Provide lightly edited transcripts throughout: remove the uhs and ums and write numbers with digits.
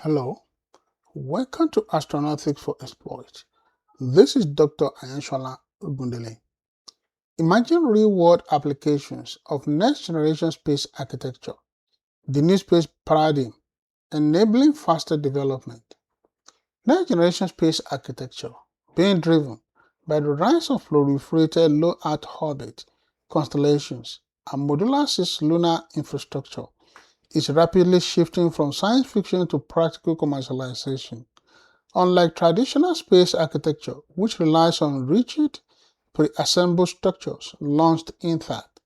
Hello, welcome to Astronautics for Exploit. This is Dr. Ayanshola Ogundele. Imagine real-world applications of next-generation space architecture, the new space paradigm, enabling faster development. Next-generation space architecture, being driven by the rise of proliferated low-Earth orbit constellations and modular cislunar infrastructure, is rapidly shifting from science fiction to practical commercialization. Unlike traditional space architecture, which relies on rigid, pre-assembled structures launched intact,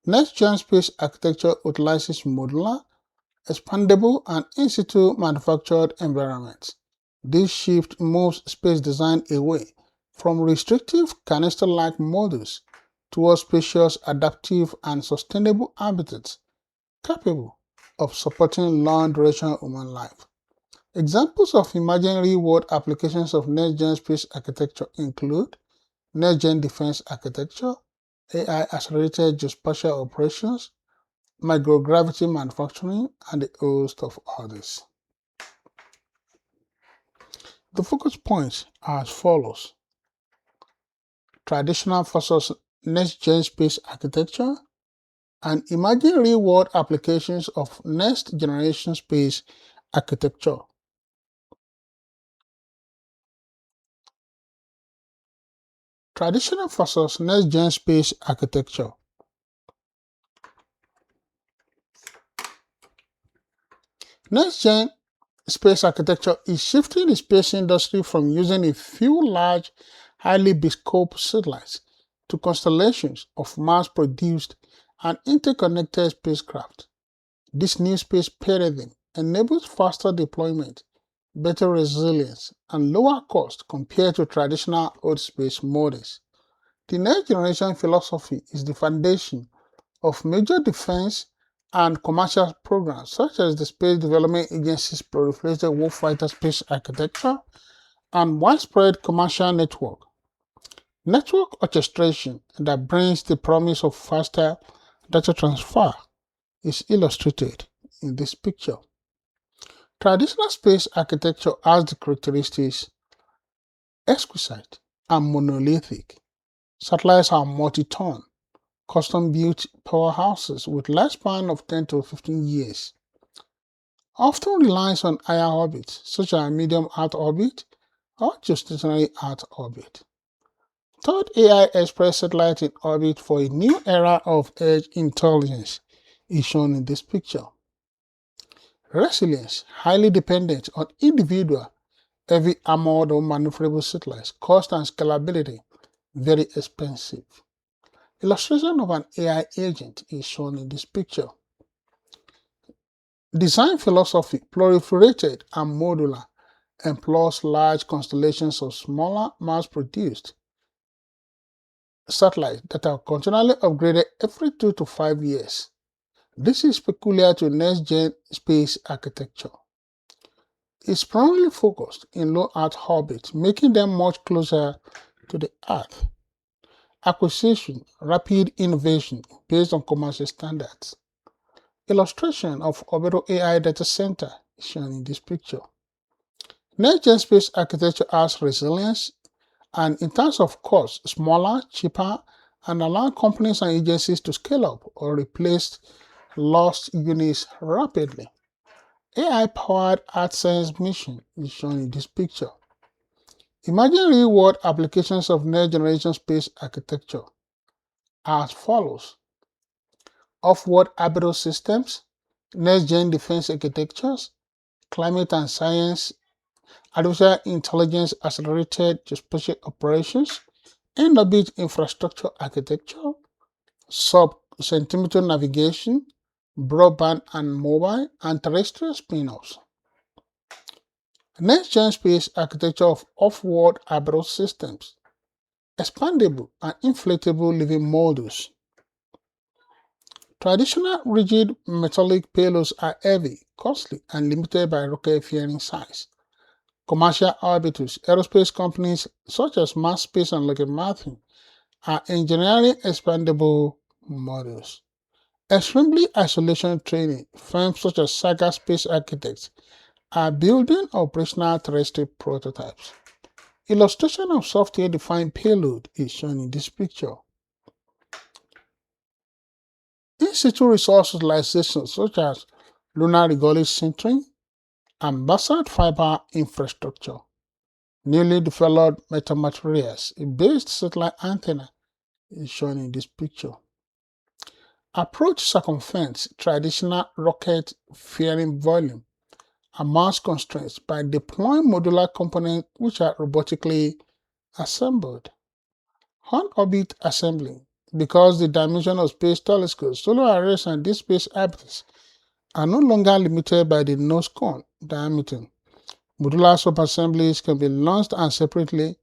next-gen space architecture utilizes modular, expandable, and in-situ manufactured environments. This shift moves space design away from restrictive canister-like models towards spacious, adaptive, and sustainable habitats capable of supporting long-duration human life. Examples of emerging real-world applications of next-gen space architecture include next-gen defense architecture, AI-accelerated geospatial operations, microgravity manufacturing, and a host of others. The focus points are as follows: traditional versus next-gen space architecture, and emerging real-world applications of next-generation space architecture. Traditional versus next-gen space architecture. Next-gen space architecture is shifting the space industry from using a few large, highly bespoke satellites to constellations of mass-produced and interconnected spacecraft. This new space paradigm enables faster deployment, better resilience, and lower cost compared to traditional old space models. The next generation philosophy is the foundation of major defense and commercial programs such as the Space Development Agency's proliferated warfighter space architecture and widespread commercial network orchestration that brings the promise of faster data transfer is illustrated in this picture. Traditional space architecture has the characteristics exquisite and monolithic. Satellites are multi-ton, custom-built powerhouses with lifespan of 10 to 15 years. Often relies on higher orbits, such as medium Earth orbit or geostationary Earth orbit. Third AI Express satellite in orbit for a new era of edge intelligence is shown in this picture. Resilience, highly dependent on individual, heavy armored or maneuverable satellites. Cost and scalability, very expensive. Illustration of an AI agent is shown in this picture. Design philosophy, proliferated and modular, employs large constellations of smaller, mass-produced satellites that are continually upgraded every 2 to 5 years. This is peculiar to next-gen space architecture. It's primarily focused in low Earth orbit, making them much closer to the Earth. Acquisition, rapid innovation based on commercial standards. Illustration of Orbital AI data center is shown in this picture. Next-gen space architecture has resilience and, in terms of cost, smaller, cheaper, and allow companies and agencies to scale up or replace lost units rapidly. AI-powered AdSense mission is shown in this picture. Imagine real-world applications of next-generation space architecture as follows: off-world orbital systems, next-gen defense architectures, climate and science, artificial intelligence accelerated geospatial operations, in-orbit infrastructure architecture, sub-centimeter navigation, broadband and mobile, and terrestrial spinoffs. Next-gen space architecture of off-world orbital systems, expandable and inflatable living modules. Traditional rigid metallic payloads are heavy, costly, and limited by rocket-fairing size. Commercial orbitals, aerospace companies such as Mars Space and Lockheed Martin are engineering expandable modules. Extremely isolation training, firms such as Saga Space Architects are building operational terrestrial prototypes. Illustration of software-defined payload is shown in this picture. In-situ resource utilization such as lunar regolith sintering and basalt fiber infrastructure. Newly developed metamaterials-based satellite antenna is shown in this picture. Approach circumvents traditional rocket fairing volume and mass constraints by deploying modular components which are robotically assembled. On-orbit assembly. Because the dimension of space telescopes, solar arrays, and deep space habitats are no longer limited by the nose cone diameter, modular sub-assemblies can be launched and separately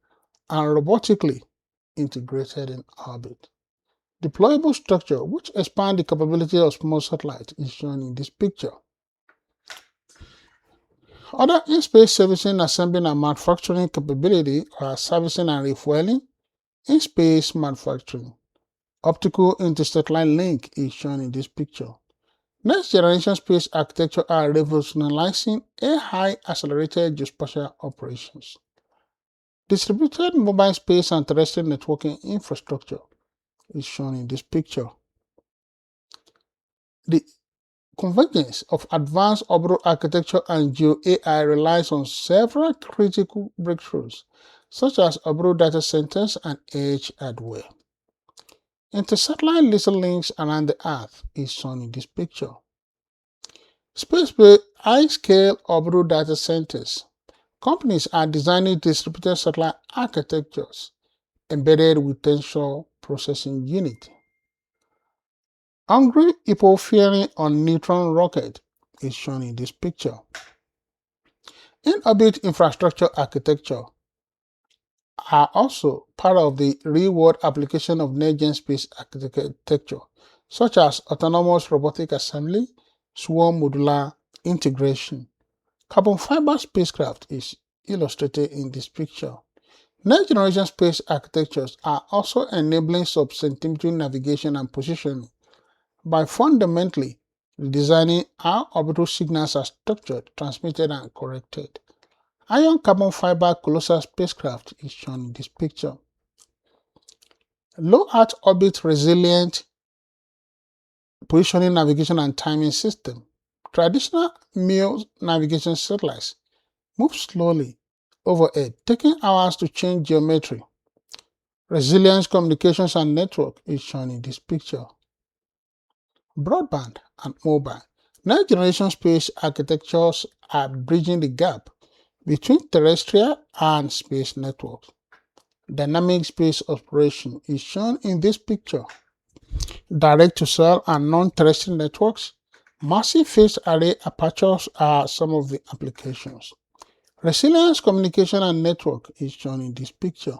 and robotically integrated in orbit. Deployable structure, which expand the capability of small satellites, is shown in this picture. Other in-space servicing, assembling, and manufacturing capability are servicing and refueling, in-space manufacturing. Optical intersatellite link is shown in this picture. Next generation space architecture are revolutionizing AI-accelerated geospatial operations. Distributed mobile space and terrestrial networking infrastructure is shown in this picture. The convergence of advanced orbital architecture and geo-AI relies on several critical breakthroughs, such as orbital data centers and edge hardware. Intersatellite laser links around the Earth is shown in this picture. Space-based high-scale orbital data centers. Companies are designing distributed satellite architectures embedded with tensor processing unit. Hungry hippo fairing on neutron rocket is shown in this picture. In-orbit infrastructure architecture are also part of the real-world application of next-gen space architecture, such as autonomous robotic assembly, swarm modular integration. Carbon fiber spacecraft is illustrated in this picture. Next-generation space architectures are also enabling sub-centimeter navigation and positioning by fundamentally redesigning how orbital signals are structured, transmitted, and corrected. Ion carbon fiber colossal spacecraft is shown in this picture. Low Earth orbit resilient positioning, navigation, and timing system. Traditional MEO navigation satellites move slowly overhead, taking hours to change geometry. Resilience communications and network is shown in this picture. Broadband and mobile. Next generation space architectures are bridging the gap between terrestrial and space networks. Dynamic space operation is shown in this picture. Direct-to-cell and non-terrestrial networks. Massive phased array apertures are some of the applications. Resilience communication and network is shown in this picture.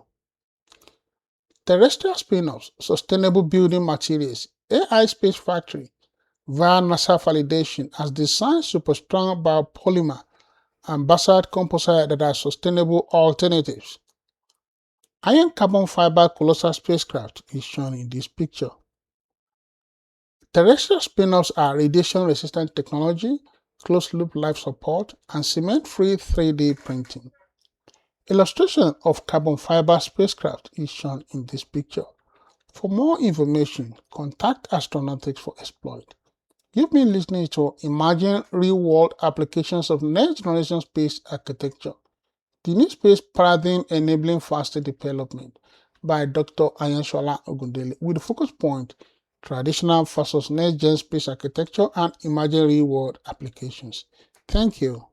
Terrestrial spinoffs, sustainable building materials, AI space factory, via NASA validation has designed super strong biopolymer and basalt composite that are sustainable alternatives. Iron carbon fiber colossal spacecraft is shown in this picture. Terrestrial spinoffs are radiation-resistant technology, closed-loop life support, and cement-free 3D printing. Illustration of carbon fiber spacecraft is shown in this picture. For more information, contact Astronautics for Exploit. You've been listening to Emerging Real-World Applications of Next-Generation Space Architecture, the new space paradigm enabling faster development by Dr. Ayansola Ogundele, with the focus point traditional versus next-gen space architecture and emerging real-world applications. Thank you.